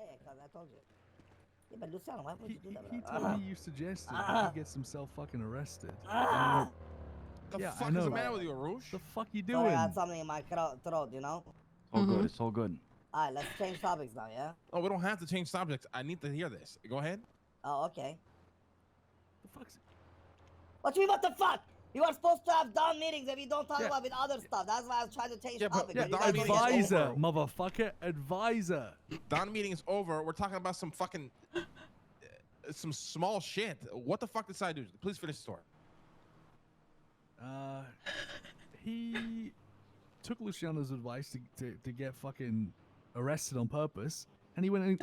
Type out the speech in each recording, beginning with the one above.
yeah, cause I told you. Yeah, but Luciano, why would you do that? He told me you suggested he gets himself fucking arrested. Yeah, fuck I know. is the matter with you, Arush? The fuck you Sorry, I doing? had something in my throat, you know? All good. It's all good. Alright, let's change topics now, yeah? Oh, we don't have to change subjects. I need to hear this. Go ahead. Oh, okay. The fuck's... What you mean, what the fuck? You are supposed to have done meetings if you don't talk about with other stuff. That's why I was trying to change topics. Advisor, motherfucker. Advisor. Dawn meeting is over. We're talking about some fucking... some small shit. What the fuck did I do? Please finish the story. He took Luciano's advice to get fucking arrested on purpose, and he went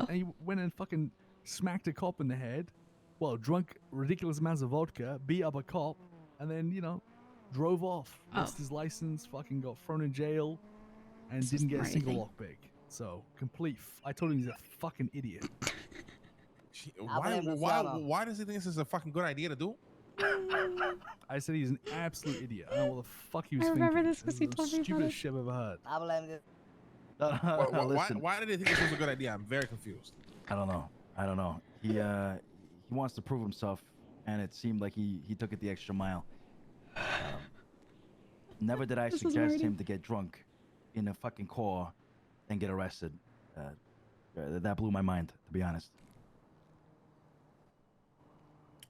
and fucking smacked a cop in the head. Well, drunk ridiculous amounts of vodka, beat up a cop, and then, you know, drove off. Lost his license, fucking got thrown in jail, and didn't get a single lockpick. So, I told him he's a fucking idiot. Why does he think this is a fucking good idea to do? I said he's an absolute idiot. I don't know what the fuck he was thinking. I remember this because he told me about Stupidest it. shit I've ever heard. I blame this. Why did he think this was a good idea? I'm very confused. I don't know. He wants to prove himself, and it seemed like he took it the extra mile. Never did I suggest him to get drunk in a fucking car and get arrested. That blew my mind, to be honest.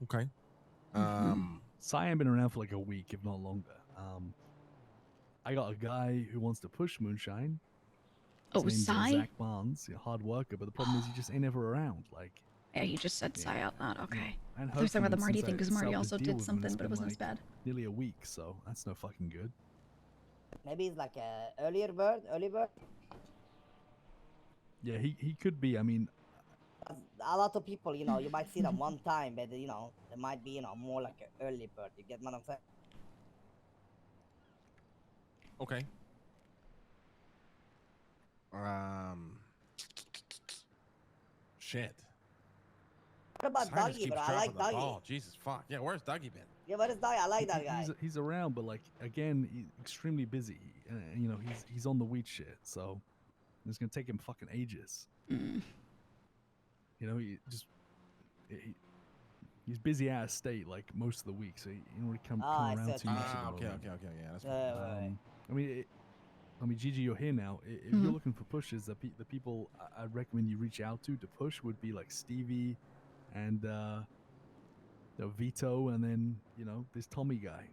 Okay. Cyan been around for like a week, if not longer. I got a guy who wants to push moonshine. His name's Zach Barnes, a hard worker, but the problem is he just ain't ever around. Like, yeah, you just said Cy out loud. Okay. I I was talking about the Marty thing because Marty also did something, but it wasn't as bad. Nearly a week, so that's no fucking good. Maybe it's like a early bird. Yeah, he could be. I mean, a lot of people, you know, you might see them one time, but you know, they might be, you know, more like an early bird. You get what I'm saying? Okay. Shit. What about Dougie, bro? I like Dougie. Oh, Jesus fuck. Yeah, where's Dougie been? Yeah, where is Dougie? I like that guy. He's around, but like again, he's extremely busy. You know, he's on the weed shit, so it's gonna take him fucking ages. You know, he's busy out of state like most of the week, so he don't really come around too much. Okay, yeah, that's fine. I mean, Gigi, you're here now. If you're looking for pushes, the people I'd recommend you reach out to push would be like Stevie and Vito, and then, you know, this Tommy guy.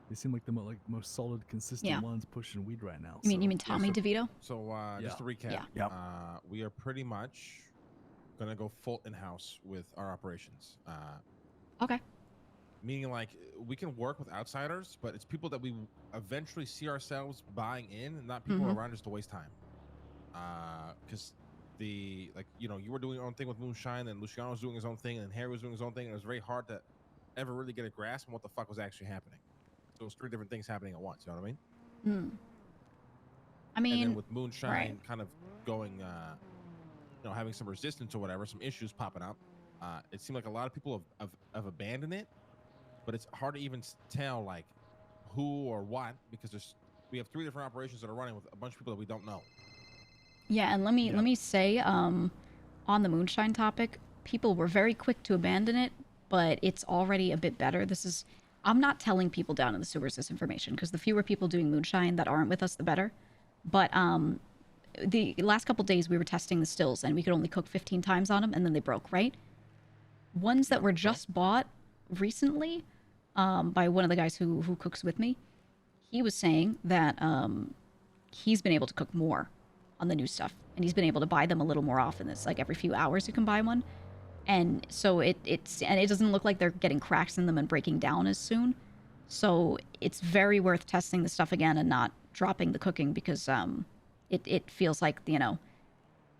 They seem like the most solid, consistent ones pushing weed right now. You mean Tommy DeVito? So just to recap, we are pretty much gonna go full in-house with our operations. Okay. Meaning, like, we can work with outsiders, but it's people that we eventually see ourselves buying in, and not people around us to waste time. Because you were doing your own thing with Moonshine, and Luciano was doing his own thing, and Harry was doing his own thing, and it was very hard to ever really get a grasp on what the fuck was actually happening. So it was 3 different things happening at once. You know what I mean? I mean, and then with Moonshine kind of going, having some resistance or whatever, some issues popping up, it seemed like a lot of people have abandoned it. But it's hard to even tell like who or what, because we have 3 different operations that are running with a bunch of people that we don't know. Yeah, and let me say, on the Moonshine topic, people were very quick to abandon it, but it's already a bit better. I'm not telling people down in the sewers this information, because the fewer people doing Moonshine that aren't with us, the better. But the last couple days we were testing the stills, and we could only cook 15 times on them, and then they broke, right? Ones that were just bought recently, by one of the guys who cooks with me, he was saying that he's been able to cook more on the new stuff, and he's been able to buy them a little more often. It's like every few hours you can buy one, and so it doesn't look like they're getting cracks in them and breaking down as soon. So it's very worth testing the stuff again and not dropping the cooking, because it feels like, you know,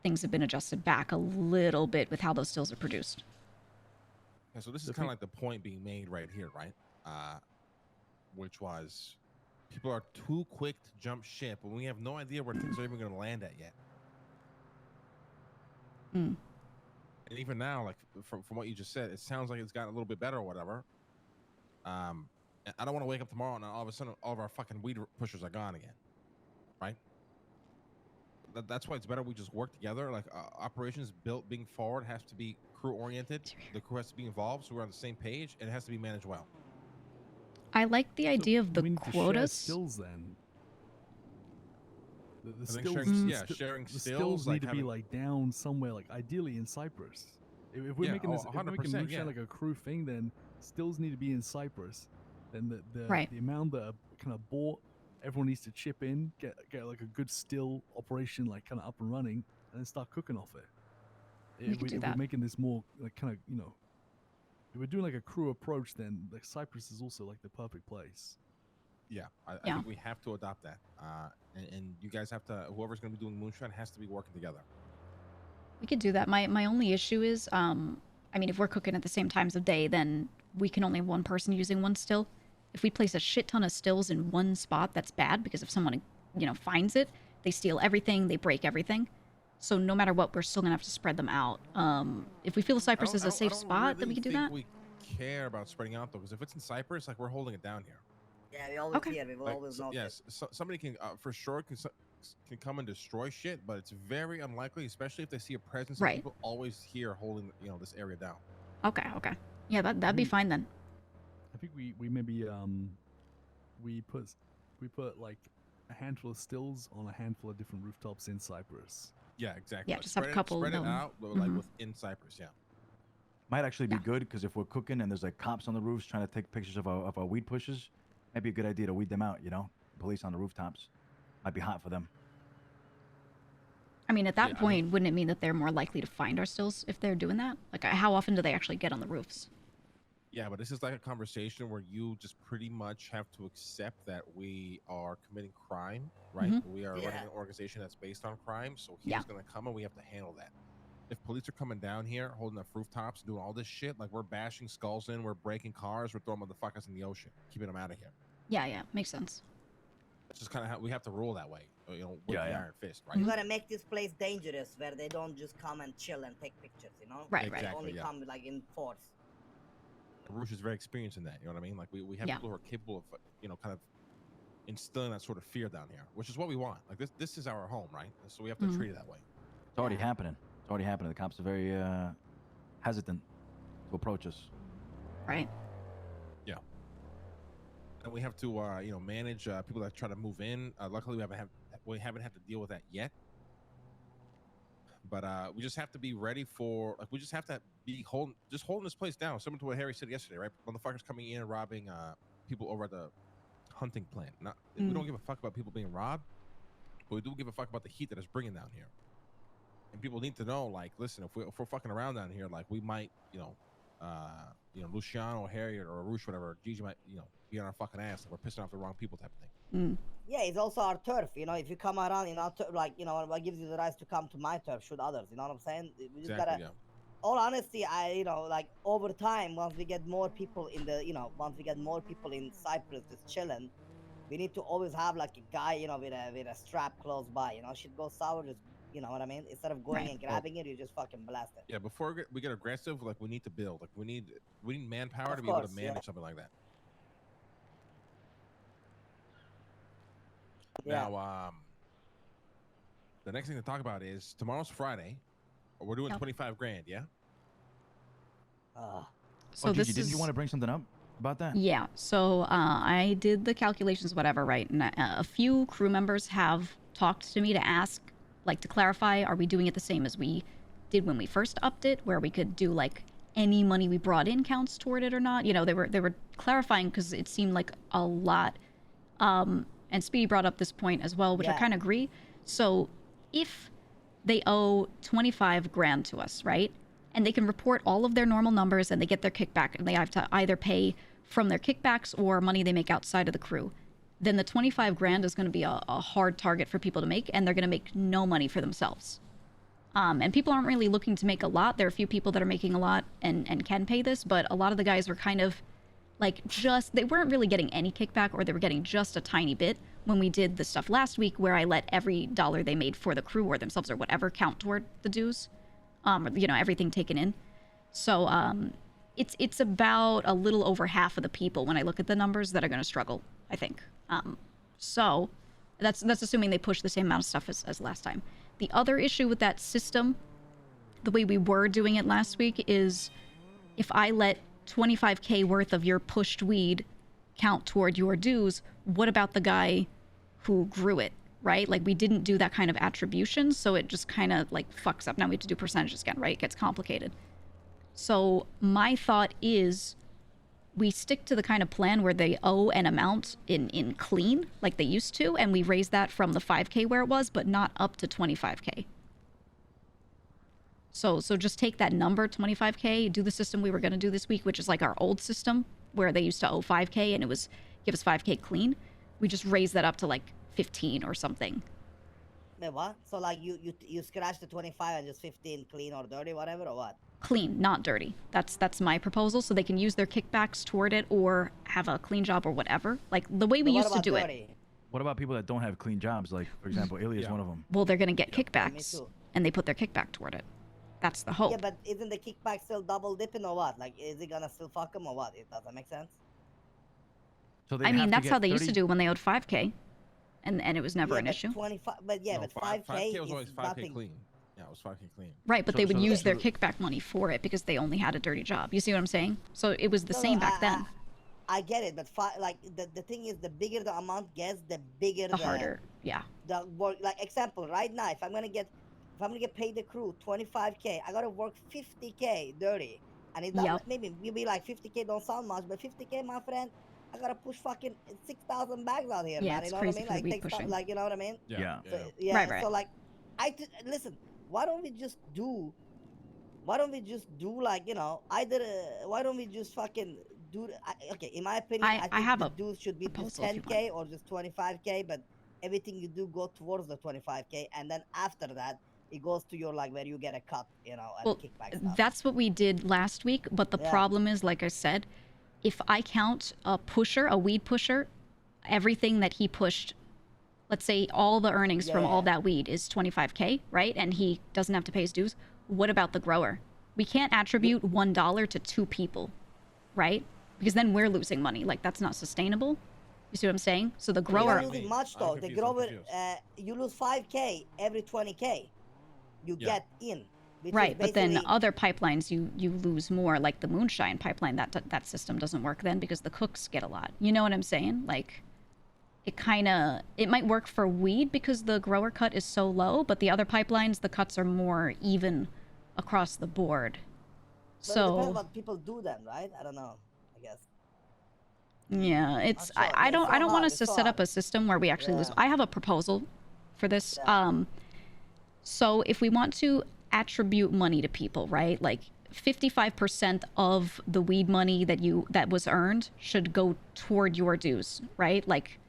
things have been adjusted back a little bit with how those stills are produced. Yeah, so this is kind of like the point being made right here, right? Which was, people are too quick to jump ship, and we have no idea where things are even going to land at yet. And even now, like from what you just said, it sounds like it's gotten a little bit better or whatever. I don't want to wake up tomorrow and all of a sudden all of our fucking weed pushers are gone again, right? that's why it's better we just work together. Like operations built being forward has to be crew oriented. The crew has to be involved, so we're on the same page, and it has to be managed well. I like the idea of the we need to share quotas. stills then. The I think stills, sharing the stills, need like to be like down somewhere, like ideally in Cyprus. If we're making this, if we're making 100%, Luciano like a crew thing, then stills need to be in Cyprus. Then Right. the amount that are kind of bought, everyone needs to chip in, get like a good still operation like kind of up and running, and then start cooking off it. We could do If that. we're making this more like kind of, you know, if we're doing like a crew approach, then like Cyprus is also like the perfect place. Yeah, I think we have to adopt that. And you guys have to, whoever's going to be doing moonshine has to be working together. We could do that. My only issue is, I mean, if we're cooking at the same times of day, then we can only have one person using one still. If we place a shit ton of stills in one spot, that's bad because if someone, you know, finds it, they steal everything, they break everything. So no matter what, we're still gonna have to spread them out. If we feel the Cyprus is a safe spot, then we can do that. We care about spreading out though, because if it's in Cyprus, like we're holding it down here. Yeah, we always Okay. hear. We've Like, always known. yes, somebody can for sure can come and destroy shit, but it's very unlikely, especially if they see a presence. Right. Of people always here holding, you know, this area down. Okay. Yeah, that'd be fine then. I think we maybe we put like a handful of stills on a handful of different rooftops in Cyprus. Yeah, exactly. Yeah, Like, just have a couple spread of it them. out, but, like Mhm. within Cyprus. Yeah. Might actually be Yeah. good because if we're cooking and there's like cops on the roofs trying to take pictures of our weed pushers, might be a good idea to weed them out. You know, police on the rooftops might be hot for them. I mean, at that Yeah, I point, wouldn't it mean that they're more likely to find our stills if they're doing that? Like, how often do they actually get on the roofs? Yeah, but this is like a conversation where you just pretty much have to accept that we are committing crime, right? Mhm. We are running Yeah. an organization that's based on crime, so he's Yeah. going to come and we have to handle that. If police are coming down here, holding up rooftops, doing all this shit, like we're bashing skulls in, we're breaking cars, we're throwing motherfuckers in the ocean, keeping them out of here. Yeah, makes sense. It's just kind of how we have to rule that way, you know, with Yeah, the yeah. iron fist, right? Mm-hmm. You gotta make this place dangerous where they don't just come and chill and take pictures, you know? Right, They right. only yeah. come like in force. Roosh is very experienced in that, you know what I mean? Like we have Yeah. people who are capable of, you know, kind of instilling that sort of fear down here, which is what we want. Like this is our home, right? So we have to Mhm. treat it that way. It's already Yeah. happening. It's already happening. The cops are very hesitant to approach us. Right. And we have to, you know, manage people that try to move in. Luckily, we haven't had to deal with that yet. But we just have to be ready for, like, we just have to be holding this place down. Similar to what Harry said yesterday, right? Motherfuckers coming in and robbing people over at the hunting plant. We don't give a fuck about people being robbed, but we do give a fuck about the heat that it's bringing down here. And people need to know, like, listen, if we're fucking around down here, like, we might, you know, Luciano, Harry, or Roosh, whatever, Gigi might, you know, be on our fucking ass. Like, we're pissing off the wrong people type of thing. Yeah, it's also our turf, you know? If you come around in our turf, like, you know, what gives you the right to come to my turf, shoot others, you know what I'm saying? We just Exactly, gotta, yeah. all honesty, you know, like, over time, once we get more people in Cyprus just chilling, we need to always have, like, a guy, you know, with a strap close by, you know? Shit goes sour, just, you know what I mean? Instead of going Right. and grabbing it, you just fucking blast it. Yeah, before we get aggressive, like, we need to build. Like, we need manpower Of to be able course, to manage yeah. something like that. Yeah. Now, the next thing to talk about is tomorrow's Friday. We're doing Yep. 25 grand, yeah? So Gigi, this didn't is. you want to bring something up about that? Yeah, so I did the calculations, whatever, right? And a few crew members have talked to me to ask, like, to clarify, are we doing it the same as we did when we first upped it, where we could do, like, any money we brought in counts toward it or not? You know, they were clarifying because it seemed like a lot. And Speedy brought up this point as well, which I Yeah. kind of agree. So if they owe 25 grand to us, right? And they can report all of their normal numbers and they get their kickback and they have to either pay from their kickbacks or money they make outside of the crew, then the 25 grand is going to be a hard target for people to make, and they're going to make no money for themselves. And people aren't really looking to make a lot. There are a few people that are making a lot and can pay this, but a lot of the guys were kind of like they weren't really getting any kickback, or they were getting just a tiny bit when we did the stuff last week where I let every dollar they made for the crew or themselves or whatever count toward the dues, or, you know, everything taken in. So it's about a little over half of the people when I look at the numbers that are going to struggle, I think. So that's assuming they push the same amount of stuff as last time. The other issue with that system, the way we were doing it last week, is if I let 25k worth of your pushed weed count toward your dues, what about the guy who grew it, right? Like, we didn't do that kind of attribution, so it just kind of like fucks up. Now we have to do percentages again, right? It gets complicated. So my thought is we stick to the kind of plan where they owe an amount in clean, like they used to, and we raise that from the 5k where it was, but not up to 25k. So just take that number, 25k, do the system we were going to do this week, which is like our old system, where they used to owe 5k and it was give us 5k clean. We just raise that up to like 15 or something. Wait, what? So like you scratch the 25 and just 15 clean or dirty, whatever, or what? Clean, not dirty. That's my proposal, so they can use their kickbacks toward it or have a clean job or whatever. Like the way we used to do it. What about people that don't have clean jobs? Like, for example, Ilya is one of them. Well, they're going to get Me kickbacks, too. and they put their kickback toward it. That's the hope. Yeah, but isn't the kickback still double dipping or what? Like, is it gonna still fuck them or what? Does that make sense? So I mean, that's how they used to do when they owed 5k, and it was never yeah, an but issue. 25, but yeah, No, but 5k was always is 5k nothing. clean. Yeah, it was 5k clean. Right, but So- they would so use their the- kickback money for it because they only had a dirty job. You see what I'm saying? So it was the No, same no, back then. I get it, but like the thing is, the bigger the amount gets, the bigger The harder, yeah. the work. Like example, right now, if I'm gonna get paid the crew 25k, I gotta work 50k dirty, and it Yep. maybe you'll be like 50k don't sound much, but 50k, my friend, I gotta push fucking 6,000 bags out here, Yeah, man. it's You know crazy what for I the mean? weed Like, pushing. like, you know what I mean? Yeah. So, yeah. Right. So like, listen. Why don't we just do like, you know, either why don't we just fucking do okay, in my opinion, I think have the a dues should be just proposal if you 10k or just 25k, but everything you do go towards the 25k, and then after that it goes to your, like, where you get a cut, you know, and Well, kickback stuff. that's what we did last week, but the Yeah. problem is, like I said, if I count a pusher, a weed pusher, everything that he pushed, let's say all the earnings from all Yeah. that weed is 25k, right? And he doesn't have to pay his dues. What about the grower? We can't attribute $1 to 2 people, right? Because then we're losing money. Like, that's not sustainable. You see what I'm saying? So the You're grower, not losing much I'm though. The confused, I'm grower, confused. you lose 5k every 20k you Yeah. get in. Which is right? But then basically- other pipelines, you lose more. Like the moonshine pipeline, that system doesn't work then because the cooks get a lot. You know what I'm saying? Like, it might work for weed because the grower cut is so low, but the other pipelines, the cuts are more even across the board. But it depends So what people do then, right? I don't know. I guess. yeah, it's sure. I Yeah, don't it's I so don't want hard, us to it's so set up hard. a system where we actually lose. Yeah. I have a proposal for this. Yeah. So if we want to attribute money to people, right? Like 55% of the weed money that was earned should go toward your dues, right? Like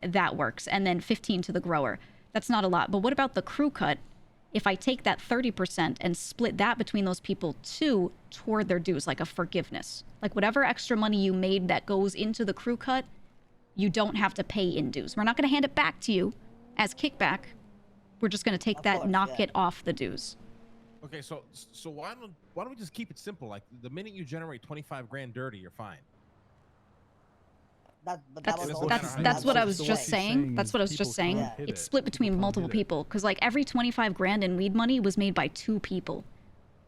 that works. And then 15 to the grower. That's not a lot. But what about the crew cut? If I take that 30% and split that between those people too toward their dues, like a forgiveness, like whatever extra money you made that goes into the crew cut, you don't have to pay in dues. We're not going to hand it back to you as kickback. We're just going to take Of that, course, knock yeah. it off the dues. Okay, so why don't we just keep it simple? Like, the minute you generate 25 grand dirty, you're fine. That That's was doesn't always- matter that's how that's much what I it's was the just way. saying. That's what I was just saying. can't hit It's it. split People between can't multiple hit it. people because like every 25 grand in weed money was made by 2 people.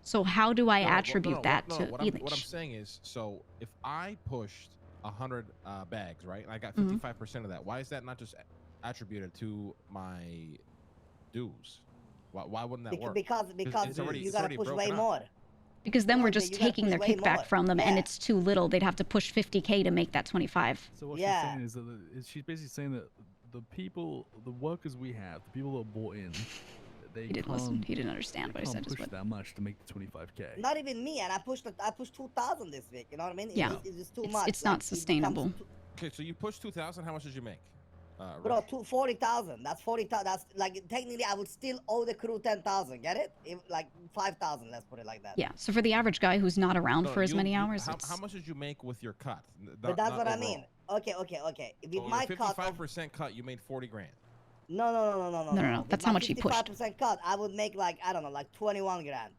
So how do I No, attribute that what to I'm each? saying is, so if I pushed 100 bags, right, and I got Mhm. 55% of that, why is that not just attributed to my dues? Why wouldn't that work? because it's already- you it's gotta already push way broken up. more. Because then No, we're but just you gotta taking their push way kickback more. from them, and Yeah. it's too little. They'd have to push 50k to make that 25. So what Yeah. she's saying is that she's basically saying that the people, the workers we have, the people that are bought in, they He didn't can't, listen. He didn't understand they what I can't said. Is push what that much to make the 25k. Not even me, and I pushed 2,000 this week. You know what I mean? Yeah. It's just too It's- much. it's not Like, it becomes sustainable. too- Okay, so you pushed 2,000. How much did you make? Bro, Rush? 40,000. That's 40,000. That's like technically I would still owe the crew 10,000. Get it? Like 5,000. Let's put it like that. Yeah. So for the average guy who's not around No, for as you- many you- hours, How, it's, how much did you make with your cut? But that's what I mean. Okay. With So my your cut, 55% cut, you made 40 grand. no. No. With That's my how much he pushed. 55% cut, I would make like, I don't know, like 21 grand.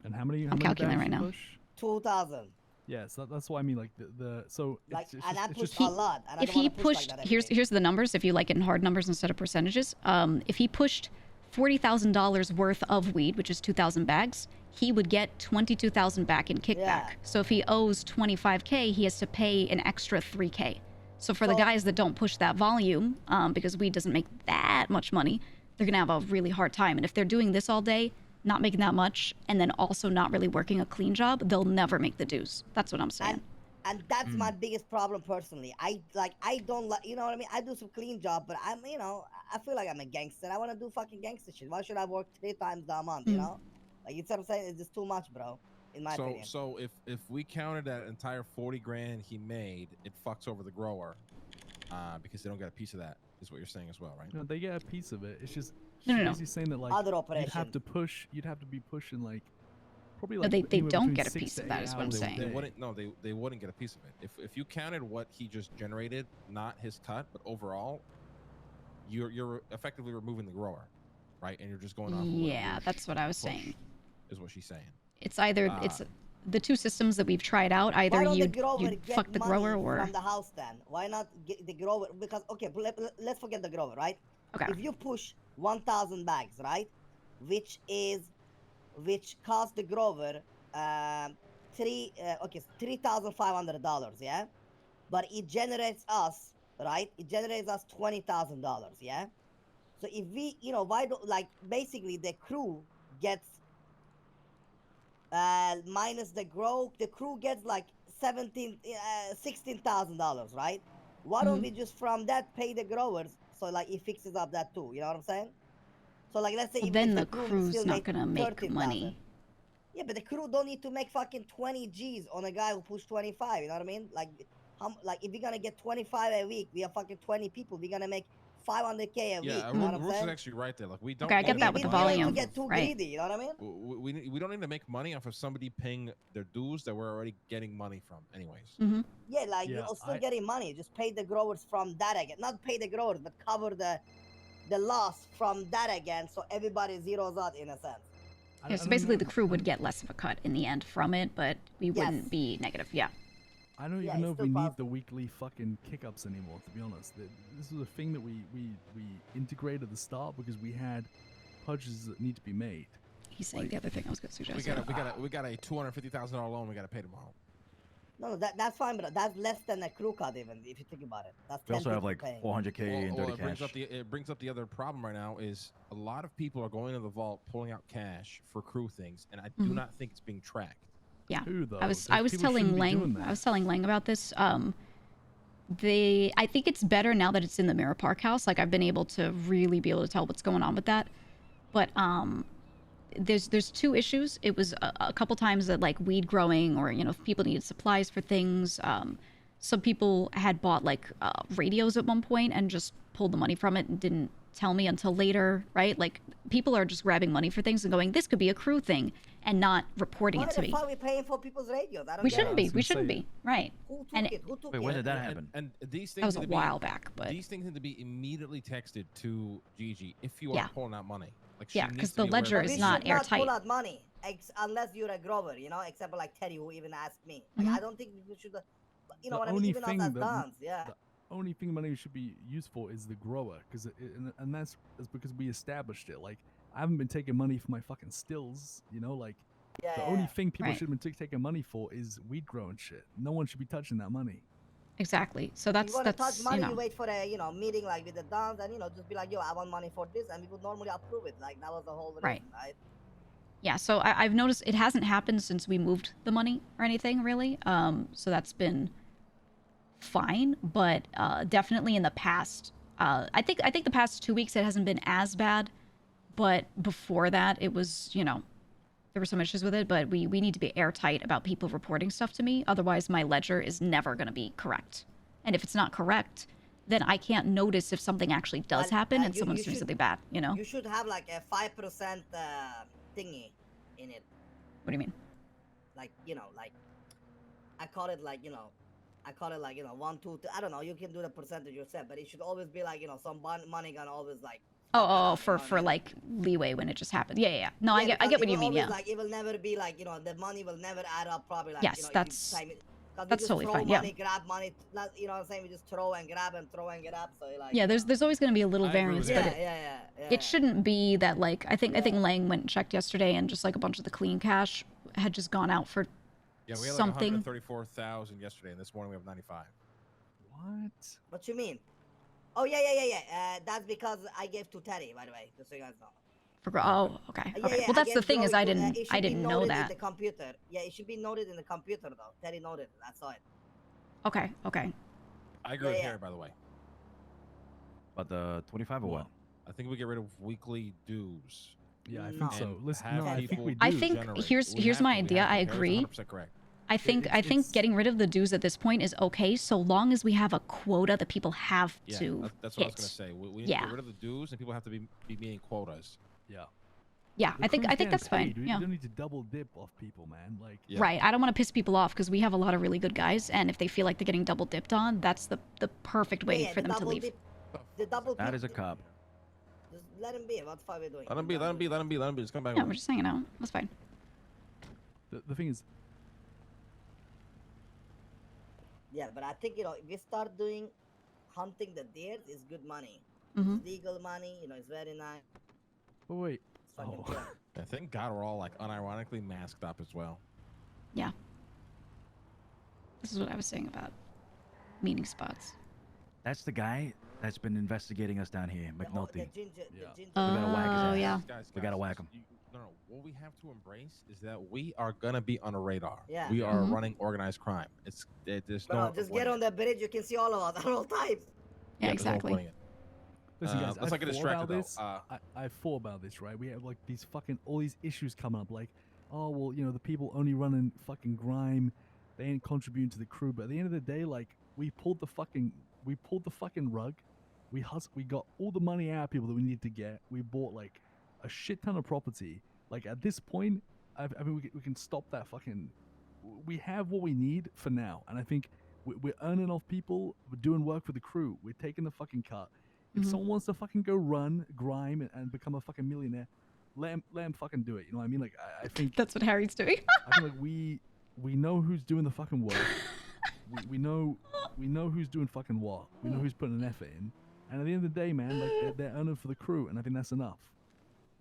And how many? I'm calculating bags right you now. push? 2,000. Yeah, so that's what I mean. Like the so Like, it's and I it's pushed just a lot. And I if don't he wanna push like pushed, that every here's day. here's the numbers. If you like it in hard numbers instead of percentages, if he pushed $40,000 worth of weed, which is 2,000 bags, he would get 22,000 back in kickback. Yeah. So if he owes 25K, he has to pay an extra 3K. So for the guys that don't push that volume, because weed doesn't make that much money, they're gonna have a really hard time. And if they're doing this all day, not making that much, and then also not really working a clean job, they'll never make the dues. That's what I'm saying. And that's my biggest problem personally. I don't like, you know what I mean? I do some clean job, but I'm, you know, I feel like I'm a gangster. I want to do fucking gangster shit. Why should I work 3 times a month, you know? Like, you see what I'm saying? It's just too much, bro, in my opinion. So if we counted that entire 40 grand he made, it fucks over the grower, because they don't get a piece of that, is what you're saying as well, right? No, they get a piece of it. It's just No. he's saying that like Other you'd operation. have to be pushing like probably No, like they anywhere don't between get a 6 piece to of that 8 is what I'm hours a saying. They day. wouldn't. No, they wouldn't get a piece of it. If you counted what he just generated, not his cut, but overall, you're effectively removing the grower, right? And you're just going off. Yeah, that's what I was push, saying. Is what she's saying. It's either it's the two systems that we've tried out. Either Why don't you the grower you get fuck the money grower or from the house then? Why not get the grower? Because okay, let's forget the grower, right? okay. If you push 1,000 bags, right, which costs the grower $3,500, yeah, but it generates us, right? It generates us $20,000, yeah. So if we, you know, why don't like basically the crew gets minus the grow, the crew gets like $16,000, right? Why don't we just from that pay the growers so like it fixes up that too? You know what I'm saying? So like let's say Well, if then if the crew crew's still not made gonna make 13,000. money. Yeah, but the crew don't need to make fucking 20 G's on a guy who pushed 25. You know what I mean? Like, like if we're gonna get 25 a week, we are fucking 20 people. We're gonna make 500K a week. Yeah, You know what I'm Roos is saying? actually right there. Like we don't. Okay, I get need that to with the make money volume. We don't off need to get too right. greedy. You know what I mean? we don't need to make money off of somebody paying their dues that we're already getting money from, anyways. Mm-hmm. Yeah, like Yeah, you're still getting money. Just pay the growers from that again. Not pay the growers, but cover the loss from that again, so everybody zeroes out in a sense. Yeah, so basically the crew would get less of a cut in the end from it, but we wouldn't Yes. be negative. Yeah. I don't Yeah, even know it's if we still need possible. the weekly fucking kick-ups anymore, to be honest. This was a thing that we integrated at the start because we had purchases that need to be made. He's saying the other thing I was going to We suggest. got a $250,000 loan we got to pay tomorrow. No, that's fine, but that's less than a crew cut even, if you think about it. That's We 10 also have people like paying. 400K in dirty cash. It brings up the other problem right now is a lot of people are going to the vault pulling out cash for crew things, and I do not think it's being tracked. Yeah. Who, though? I was Those people telling shouldn't be Lang doing that. I was telling Lang about this. I think it's better now that it's in the Mirror Park house. Like I've been able to really be able to tell what's going on with that. But there's two issues. It was a couple times that like weed growing or if people needed supplies for things. Some people had bought like radios at one point and just pulled the money from it and didn't tell me until later, right? Like people are just grabbing money for things and going, this could be a crew thing, and not reporting it to me. Why the fuck are we paying for people's radios? I don't We get shouldn't it. be. was We gonna shouldn't say be. Right. Who took And it? Who took Wait, it? when did that happen? And these things That was need a to be- while back, but these things need to be immediately texted to Gigi if you Yeah. are pulling out money. Like Yeah, she 'cause needs to the be aware of ledger that. is We not should not airtight. pull out money unless you're a grower, except for like Teddy who even asked me. Like, I don't think we should, you know The what I mean? only Even us thing as that- dons, yeah. the only thing money should be used for is the grower, and that's because we established it. Like I haven't been taking money for my fucking stills, like Yeah, the yeah, only yeah. thing people Right. should have been taking money for is weed growing shit. No one should be touching that money. exactly. So If that's you want to touch money, you you know. wait for a meeting like with the dons and just be like, yo, I want money for this, and we would normally approve it. Like that was the whole reason, Right. right? Yeah, so I've noticed it hasn't happened since we moved the money or anything really. So that's been fine, but definitely in the past, I think the past 2 weeks it hasn't been as bad, but before that it was there were some issues with it. But we need to be airtight about people reporting stuff to me, otherwise my ledger is never going to be correct. And if it's not correct, then I can't notice if something actually does And- happen and and you- someone's you doing should- something bad. You should have like a 5% thingy in it. What do you mean? Like like I call it like 1, 2, 3. I don't know. You can do the percentage yourself, but it should always be like some money gonna always like. Oh, you know for what I mean? like leeway when it just happened. Yeah. No, I Yeah, get because what it you will mean. always, Yeah. Like it will never be like the money will never add up. Probably like Yes, that's- 'Cause we That's just totally throw fine, money, yeah. grab money. Not, you know what I'm saying? We just throw and grab and throw and grab. So like. Yeah, there's always going to be a little I agree variance, with but that. Yeah. it shouldn't be that like I think Lang went and checked yesterday and just like a bunch of the clean cash had just gone out for Yeah, we had like something. 134,000 yesterday, and this morning we have 95. What? What you mean? Oh yeah. That's because I gave to Teddy, by the way, just so you guys know. Oh, okay. Yeah, Okay. yeah, Well, that's the gave thing is Joey I to- didn't it should be know noted that. in the computer. Yeah, it should be noted in the computer though. Teddy noted it. I saw it. Okay. Okay. I agree with Yeah. Harry, by the way. About the 25 or what? I think we get rid of weekly dues. Yeah, I No. think so. And Listen, have no, I think people we do. I think generate. here's We here's have my to, we idea. have to. I Harry's agree. 100% correct. I think it's- getting rid of the dues at this point is okay, so long as we have a quota that people have Yeah, to that's what I was hit. going to say. We need Yeah. to get rid of the dues, and people have to be meeting quotas. Yeah. Yeah, The I think crew's that's getting fine. paid, dude. Yeah. You don't need to double dip off people, man. Like, Yeah. Right. I don't want to piss people off because we have a lot of really good guys, and if they feel like they're getting double dipped on, that's the perfect way Yeah, for the them to double leave. dip- The double. That dip- is a cop. Just let him be. What the fuck are we doing? Let him be. Let him be. Let him be. Let him be. Just come back. Yeah, with we're me. just hanging out. That's fine. the thing is, Yeah, but I think if we start doing hunting the deer, is good money. Hmm. It's legal money. It's very nice. oh wait, It's fucking Oh. pure. I thank God we're all like unironically masked up as well. Yeah. This is what I was saying about meeting spots. That's the guy that's been investigating us down here, The McNulty. ginger. Yeah. The ginger. gotta whack his Oh ass. yeah. We gotta whack 'em. No. What we have to embrace is that we are gonna be on a radar. Yeah. We are Mhm. running organized crime. There's No, no. just get on the bridge. You can see all of us at all times. Yeah, there's no exactly. avoiding it. listen, guys. let's I not get thought distracted about though. this. I thought about this, right? We have like these fucking all these issues coming up, like, oh well, the people only running fucking grime, they ain't contributing to the crew. But at the end of the day, like, we pulled the fucking rug. We got all the money out of people that we needed to get. We bought like a shit ton of property. Like at this point, I mean, we can stop that fucking. We have what we need for now, and I think we're earning off people. We're doing work for the crew. We're taking the fucking cut. If Mhm. someone wants to fucking go run, grime, and become a fucking millionaire, let him fucking do it. You know what I mean? Like I think That's what Harry's doing. I think like we know who's doing the fucking work. we know who's doing fucking what. We know who's putting an effort in. And at the end of the day, man, like they're earning for the crew, and I think that's enough.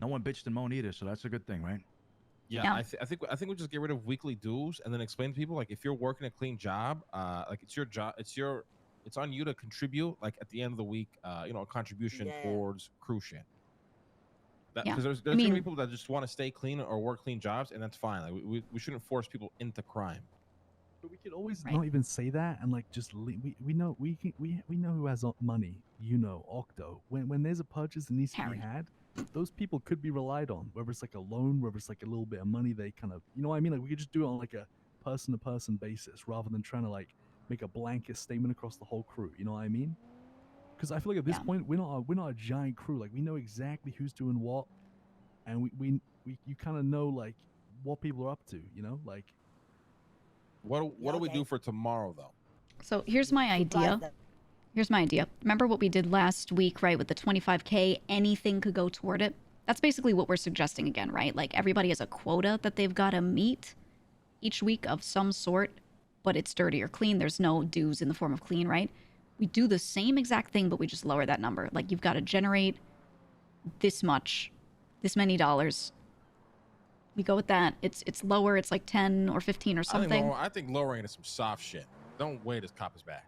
No one bitched and moaned either, so that's a good thing, right? Yeah, Yeah. I think we just get rid of weekly dues and then explain to people like if you're working a clean job, like it's your job, it's on you to contribute like at the end of the week, a contribution Yeah. towards crew shit. Yeah, Because there's I gonna be mean- people that just want to stay clean or work clean jobs, and that's fine. Like we shouldn't force people into crime. But we could always Right. not even say that and like just we know we know who has money. Octo. When there's a purchase that needs to Harry. be had, those people could be relied on. Whether it's like a loan, whether it's like a little bit of money, they kind of what I mean. Like we could just do it on like a person to person basis rather than trying to like make a blanket statement across the whole crew. You know what I mean? Because I feel like at this Yeah. point we're not a giant crew. Like we know exactly who's doing what, and you kind of know like what people are up to. Like. What do we okay. do for tomorrow though? So here's my idea. Surprise them. Here's my idea. Remember what we did last week, right? With the 25K, anything could go toward it. That's basically what we're suggesting again, right? Like everybody has a quota that they've got to meet each week of some sort, but it's dirty or clean. There's no dues in the form of clean, right? We do the same exact thing, but we just lower that number. Like you've got to generate this much, this many dollars. We go with that. It's lower. It's like 10 or 15 or something. I think lowering is some soft shit. Don't wait, his cop is back.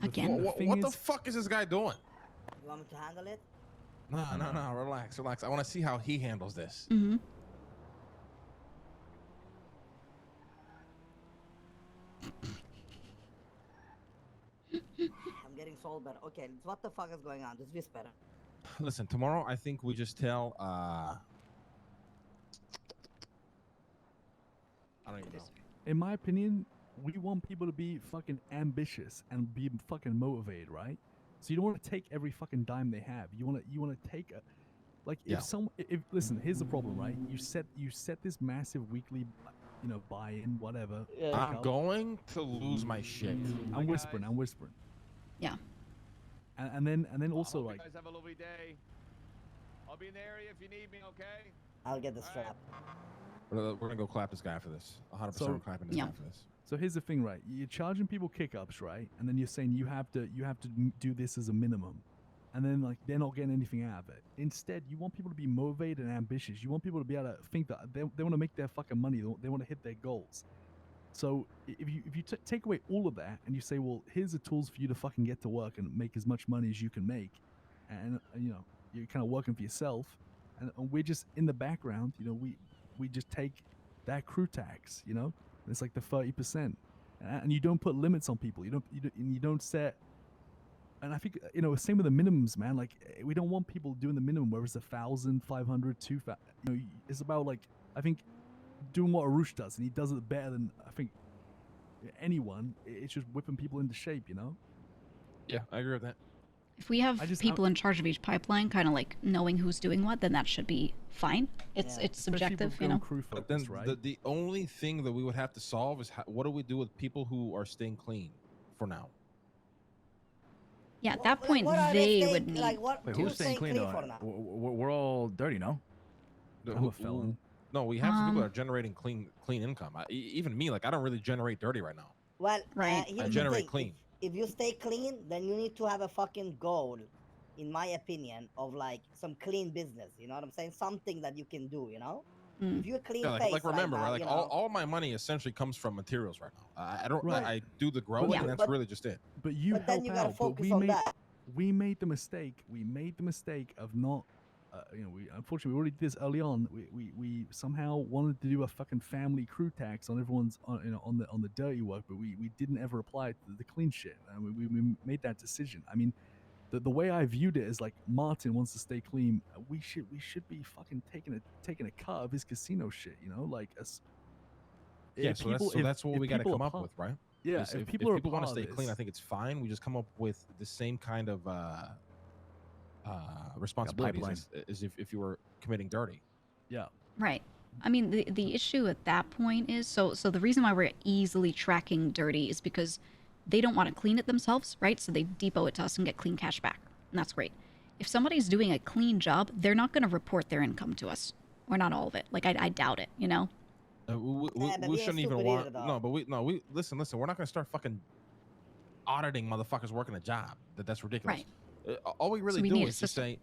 Again? The What thing the is- fuck is this guy doing? You want me to handle it? No, relax. I want to see how he handles this. Mm-hmm. I'm getting sold better. Okay, what the fuck is going on? Just whisper. Listen, tomorrow I think we just tell. I don't even know. In my opinion, we want people to be fucking ambitious and be fucking motivated, right? So you don't want to take every fucking dime they have. You want to take a, like Yeah. if listen, here's the problem, right? You set this massive weekly, buy-in, whatever. I'm going to lose my shit. I'm whispering. Yeah. And then also hope like you guys have a lovely day. I'll be in the area if you need me, okay? I'll get the strap. We're gonna go clap this guy for this. 100% So- clapping this Yeah. guy for this. So here's the thing, right? You're charging people kick-ups, right? And then you're saying you have to do this as a minimum, and then like they're not getting anything out of it. Instead, you want people to be motivated and ambitious. You want people to be able to think that they want to make their fucking money. They want to hit their goals. So if you take away all of that and you say, well, here's the tools for you to fucking get to work and make as much money as you can make, and you know you're kind of working for yourself, and we're just in the background. You know, we just take that crew tax. You know, it's like the 30%, and you don't put limits on people. You don't set. And I think, you know, same with the minimums, man. Like, we don't want people doing the minimum where it's 1,000, 500, 2,000. You know, it's about like, I think, doing what Arush does, and he does it better than I think anyone. It's just whipping people into shape, you know. Yeah, I agree with that. If we have I just- people in charge of each pipeline, kind of like knowing who's doing what, then that should be fine. It's Yeah. it's Especially subjective, if you we're know. going crew But then focused, right? the only thing that we would have to solve is what do we do with people who are staying clean for now? Yeah, at that point what are they staying- would need. Like, what? Wait, who's who's staying clean clean though? for now? We're all dirty, no? I'm a felon. No, we have some people Um, that are generating clean income. Even me, like I don't really generate dirty right now. Well, Right. here's I the generate thing. clean. If you stay clean, then you need to have a fucking goal, in my opinion, of like some clean business. You know what I'm saying? Something that you can do. You know, Mm. if you're clean Yeah, face, like remember, right, right? now, Like you all my money essentially comes from materials right now. I don't. Right. I do the growing, Yeah. and that's But- really just it. But you but then help you gotta out. But focus we on made that. we made the mistake. We made the mistake of not. You know, we unfortunately we already did this early on. We somehow wanted to do a fucking family crew tax on everyone's on the dirty work, but we didn't ever apply it to the clean shit. And we made that decision. I mean, the way I viewed it is like Marteen wants to stay clean. We should be fucking taking a cut of his casino shit. You know, like as Yeah, so that's what we got to come up part- with, right? Yeah, Is if if people are people want to part of stay clean, I this- think it's fine. We just come up with the same kind of responsibilities as if you were committing dirty. yeah. Right. I mean, the issue at that point is so the reason why we're easily tracking dirty is because they don't want to clean it themselves, right? So they depot it to us and get clean cash back, and that's great. If somebody's doing a clean job, they're not going to report their income to us, or not all of it. Like I doubt it, you know. Yeah, but We we ain't shouldn't even stupid want. either, though. No, but we listen. We're not going to start fucking auditing motherfuckers working a job. That's ridiculous. All we really we do need a is just system. say,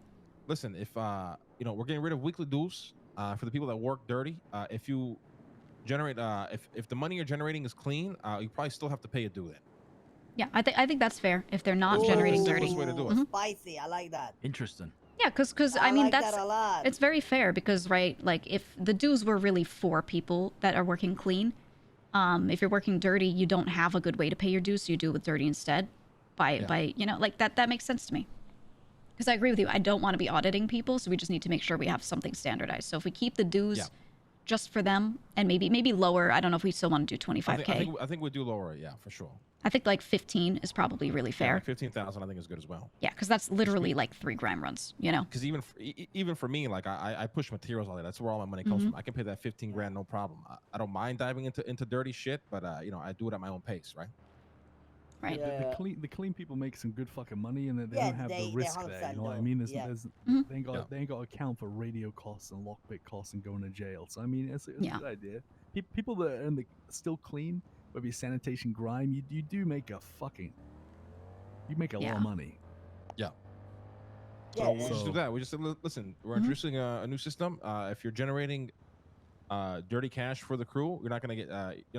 listen, if you know, we're getting rid of weekly dues for the people that work dirty. If you generate, if the money you're generating is clean, you probably still have to pay a due then. Yeah, I think that's fair if they're not generating Ooh. dirty. Simplest way to do it. Mhm. Spicy. I like that. Interesting. Yeah, because I mean like that's that a lot. it's very fair because right, like if the dues were really for people that are working clean, if you're working dirty, you don't have a good way to pay your dues, so you do it with dirty instead. By you know, like that makes sense to me. Because I agree with you, I don't want to be auditing people, so we just need to make sure we have something standardized. So if we keep the dues Yeah. just for them and maybe lower, I don't know if we still want to do 25K. I think we do lower it, yeah, for sure. I think like 15 is probably really Yeah, fair. like 15,000, I think is good as well. Yeah, because that's literally like 3 grime runs, you know. Because even for me, like I push materials all that. That's where all my money comes from. I can pay that 15 grand, no problem. I don't mind diving into dirty shit, but you know, I do it at my own pace, right? Right. Yeah. The clean people make some good fucking money, and they Yeah, don't have they the risk there. 100% You know what I do. mean? There's, Yeah. Mhm. they ain't got to account for radio costs and lockpick costs and going to jail. So I mean, it's Yeah. a good idea. People that are still clean, whether you're sanitation grime, you do make a lot Yeah. of money. So Yeah, we just do So- that. We just said, listen, we're Mhm. introducing a new system. If you're generating dirty cash for the crew, you're not gonna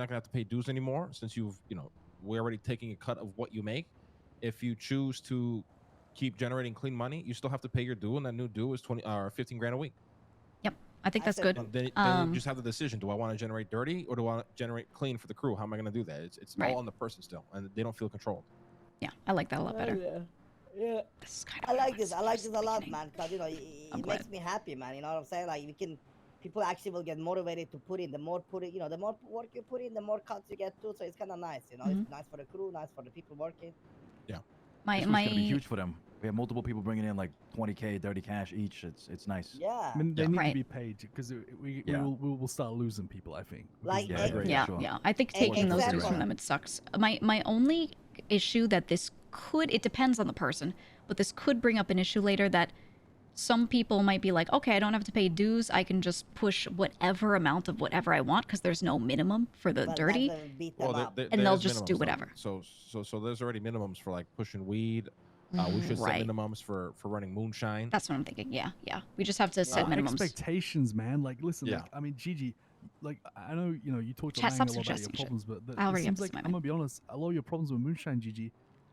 have to pay dues anymore since we're already taking a cut of what you make. If you choose to keep generating clean money, you still have to pay your due, and that new due is 20 or 15 grand a week. I think I that's said good. Then you just have the decision: do I want to generate dirty or do I want to generate clean for the crew? How am I going to do that? It's Right. all on the person still, and they don't feel controlled. Yeah, I like that a lot better. Yeah. This is kind of I what like this. I like was this a lot, thinking. man. Cause I'm it glad. makes me happy, man. You know what I'm saying? Like people actually will get motivated to put in. The more the more work you put in, the more cuts you get too. So it's kind of nice. You know, Mhm. it's nice for the crew, nice for the people working. My This my week's gonna be huge for them. We have multiple people bringing in like 20K dirty cash each. It's nice. Yeah. I mean, they Yeah. need Right. to be paid because we Yeah. will start losing people. I think. Like, because Yeah, I of that. agree. yeah, sure. yeah. I think Hey, taking those dues example. from them, it sucks. My only issue that this could, it depends on the person, but this could bring up an issue later that some people might be like, okay, I don't have to pay dues. I can just push whatever amount of whatever I want because there's no minimum for the But dirty. that doesn't beat them Well, up. And they'll there's just do minimums, though. whatever. So there's already minimums for like pushing weed. We should Right. set minimums for running moonshine. That's what I'm thinking. Yeah, yeah. We just have to set minimums. Expectations, man. Like, listen, Yeah. like, I mean, Gigi, like, I know, you know, you talked to Chat, Lang stop a lot about your suggesting shit. problems, but I'll it already seems have like, to I'm gonna be honest, a lot of your problems with moonshine, Gigi,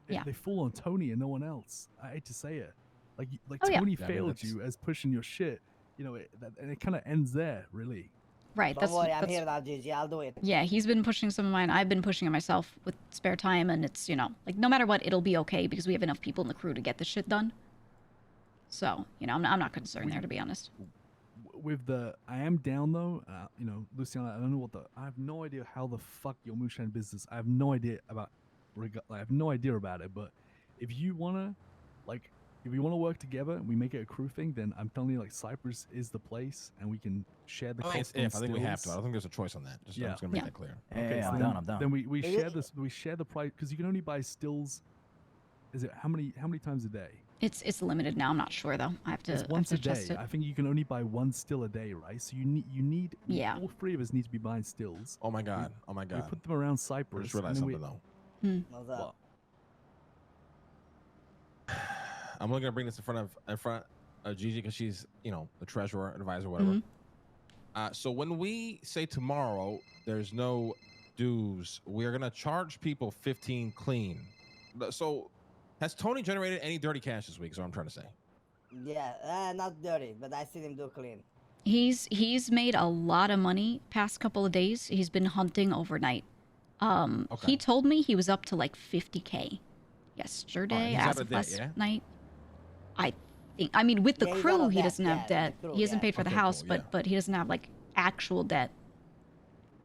Yeah. they fall on Tony and no one else. I hate to say it. Like Oh, yeah. Tony Yeah, I mean, failed that's- you as pushing your shit, you know, and it kind of ends there, really. Right. Don't worry, I'm here now, Gigi. I'll do it. Yeah, he's been pushing some of mine. I've been pushing it myself with spare time, and it's, you know, like no matter what, it'll be okay because we have enough people in the crew to get this shit done. So, you know, I'm not concerned there, to be honest. With the, I am down though. You know, Luciano, I don't know I have no idea how the fuck your moonshine business. I have no idea about. I have no idea about it. But if you wanna, like, if we wanna work together and we make it a crew thing, then I'm telling you, like, Cyprus is the place, and we can share the. I think it's cost on if. I think we have to. I stills. don't think there's a choice on that. I'm just gonna make that clear. Yeah, so I'm then, down. I'm down. Then we Is share it- this. We share the price because you can only buy stills. Is it how many times a day? It's limited now. I'm not sure though. I have to. It's I have once to a day. adjust it. I think you can only buy one still a day, right? So you need. Yeah. All three of us need to be buying stills. Oh my god. Oh my We god. put them around I Cyprus. just realized and then something though. What's up? Well, I'm only gonna bring this in front of Gigi because she's, you know, the treasurer, advisor, whatever. So when we say tomorrow there's no dues, we're gonna charge people 15 clean. So has Tony generated any dirty cash this week? Is what I'm trying to say. Yeah, not dirty, but I see him do clean. He's made a lot of money past couple of days. He's been hunting overnight. Okay. He told me he was up to like 50K yesterday, he's out as of of debt, last yeah? night. I think. I mean, with the Yeah, he's out crew, of he debt, doesn't have yeah, debt. with the crew, He hasn't yeah. paid for the Okay, house, cool, but yeah. but he doesn't have like actual debt.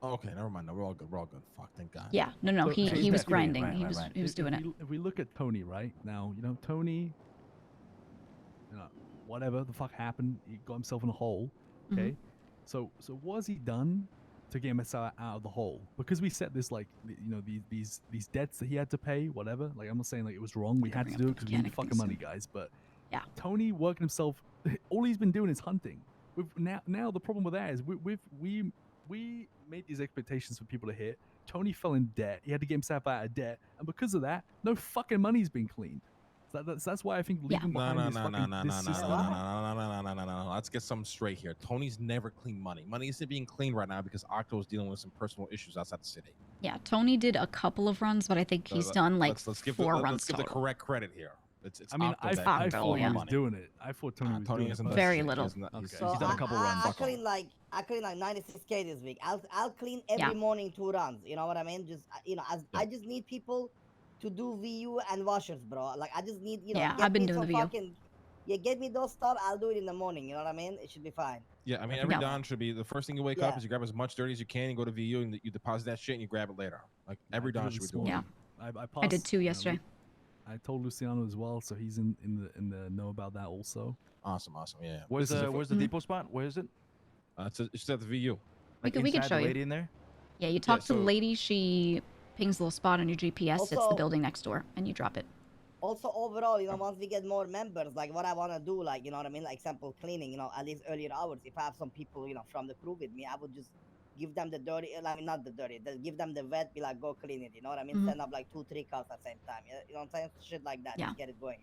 Oh, okay, never mind. No, we're all good. We're all good. Fuck, thank God. Yeah, no. So- He so he he's was debt-free, grinding. right, He right, was right. he was doing it. If we look at Tony right now, you know, Tony, you know, whatever the fuck happened, he got himself in a hole. Mm-hmm. Okay, so what has he done to get himself out of the hole? Because we set this, like, you know, these debts that he had to pay, whatever. Like, I'm not saying like it was wrong. We Could had to bring do up it the because we need mechanic fucking thing money, soon. guys. But Yeah. Tony working himself. All he's been doing is hunting. Now the problem with that is we made these expectations for people to hit. Tony fell in debt. He had to get himself out of debt, and because of that, no fucking money's been cleaned. So that's why I think Yeah. leaving No, behind no, this no, fucking no, no, no, this no, system. no. Let's get something straight here. Tony's never cleaned money. Money isn't being cleaned right now because Octo is dealing with some personal issues outside the city. Yeah, Tony did a couple of runs, but I think he's So done like let's give 4 let's runs give the total. correct credit here. It's I mean, Octo I that Octo, cleans all thought the he was money. doing it. I thought Tony was Tony doing isn't it. the Very shit. little. He's So done a couple runs. I clean like 96K this week. I'll clean every Yeah. morning 2 runs. You know what I mean? Just I just need people to do VU and washers, bro. Like I just need Yeah, get I've been me doing some the VU. fucking get me those stuff. I'll do it in the morning. You know what I mean? It should be fine. Yeah, I mean, every Yeah. dawn should be the first thing you wake Yeah. up is you grab as much dirty as you can and go to VU and you deposit that shit and you grab it later. Like every I did dawn it should be this doing Yeah. it. I I did passed, 2 you know, yesterday. I told Luciano as well, so he's in the know about that also. Awesome, yeah. Where's This is the Mhm. depot spot? Where is it? It's at the VU. Like we can inside show the you. lady in there? Yeah, you talk to the so- lady. She pings a little spot on your GPS. it's the Also- building next door, and you drop it. Also, overall, once we get more members, like what I want to do, like, you know what I mean? Like, example, cleaning, at least earlier hours. If I have some people, from the crew with me, I would just give them the dirty, I mean, not the dirty, give them the wet, be like, go clean it, you know what I mean? Mhm. Send up like 2-3 cars at the same time. You know what I'm saying? Shit like that. Yeah. Just get it going,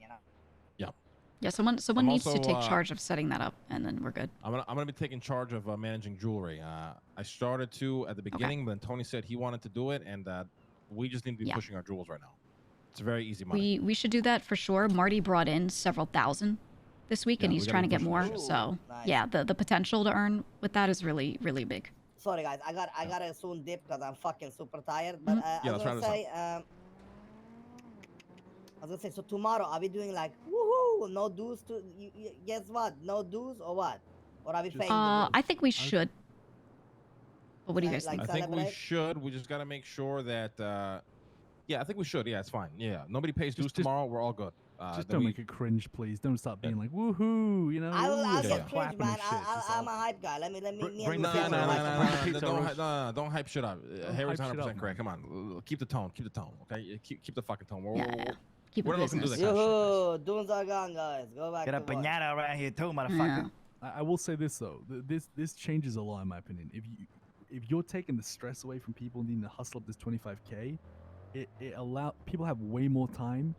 Yeah, someone I'm needs to also, take charge of setting that up, and then we're good. I'm gonna be taking charge of managing jewelry. I started to at the beginning, but then Tony said he wanted to do it, and we just need to be Yeah. pushing our jewels right now. It's very easy money. We should do that for sure. Marty brought in several thousand this week, and Yeah, he's we gotta trying to be get pushing more. that shit. So Ooh, nice. yeah, the potential to earn with that is really really big. Sorry, guys. I gotta soon dip because I'm fucking super tired. But Mhm. I Yeah, was let's gonna wrap say, so tomorrow are we doing like woohoo? No dues to guess what? No dues or what? Or are we paying? the dues? I think we should. But what do you Like- guys like think? I think we celebrate? should. We just gotta make sure that. Yeah, I think we should. Yeah, it's fine. Yeah, nobody pays dues Just- tomorrow. We're all good. Just then don't we- make it cringe, please. Don't start being like woohoo, you know. I'll ooh, get start yeah. cringe, clapping man. and shit. Just I'm a all- hype guy. Let me Bring me the and No, Luciano pizza, no, no, like no, to no, Bring hype. the pizza, don't, Rose. don't hype shit up. hype Harry's shit up, 100% correct. man. Come on, keep the tone. Keep the tone. Okay, keep the fucking tone. Yeah, yeah. keep We're it not looking to do business. that kind of shit, Yoo-hoo, dunes are gone, guys. Go back Get a to work. piñata around here too, Yeah. motherfucker. I will say this though. This changes a lot in my opinion. If you're taking the stress away from people needing to hustle up this 25K, it allow people have way more time.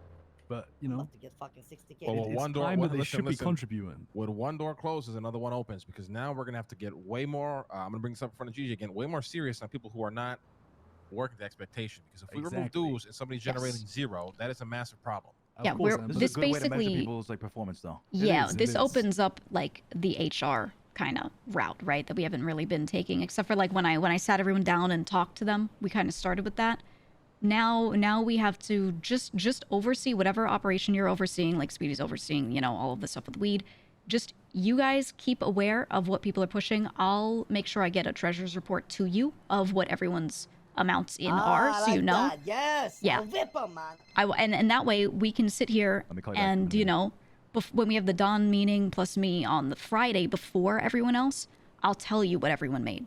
But you I'm know, about to get fucking 60K. Well, it's one door- time that they listen, should be listen. contributing. When one door closes, another one opens, because now we're gonna have to get way more. I'm gonna bring this up in front of Gigi again. Way more serious on people who are not working to expectation. Because if we remove Exactly. dues and somebody's generating zero, that is a massive problem. Of Yeah, course, we're- Em, This but is This a good way to measure basically- people's like performance, though. Yeah, is, it this is. opens up like the HR kind of route, right? That we haven't really been taking, except for like when I sat everyone down and talked to them. We kind of started with that. Now we have to just oversee whatever operation you're overseeing, like Speedy's overseeing, you know, all of the stuff with weed. Just you guys keep aware of what people are pushing. I'll make sure I get a treasurer's report to you of what everyone's amounts in are, I so like you know. that. Yes. Yeah. I'll whip 'em, man. And that way we can sit here Let me call you back in a and, you minute. know, when we have the Dawn meeting plus me on the Friday before everyone else, I'll tell you what everyone made.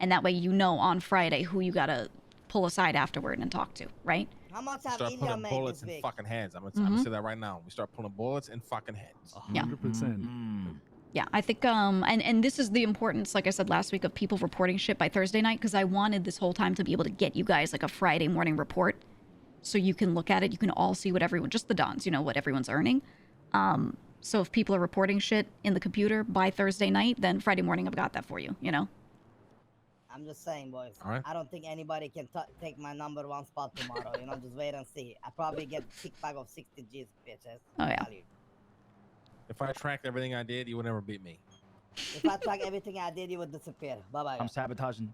And that way you know on Friday who you gotta pull aside afterward and talk to, right? How much have Start Ilya putting made bullets this in week? fucking heads. I'm gonna say that right now. We start pulling bullets in fucking heads. 100%. Yeah, I think and this is the importance, like I said last week, of people reporting shit by Thursday night, because I wanted this whole time to be able to get you guys like a Friday morning report so you can look at it. You can all see what everyone, just the Dons, you know, what everyone's earning. So if people are reporting shit in the computer by Thursday night, then Friday morning I've got that for you, you know? I'm just saying, boys. All right. I don't think anybody can take my number one spot tomorrow. You know, just wait and see. I probably get kickback of 60 G's, bitches. Oh, yeah. Tell you. If I tracked everything I did, you would never beat me. If I track everything I did, you would disappear. Bye bye. I'm sabotaging.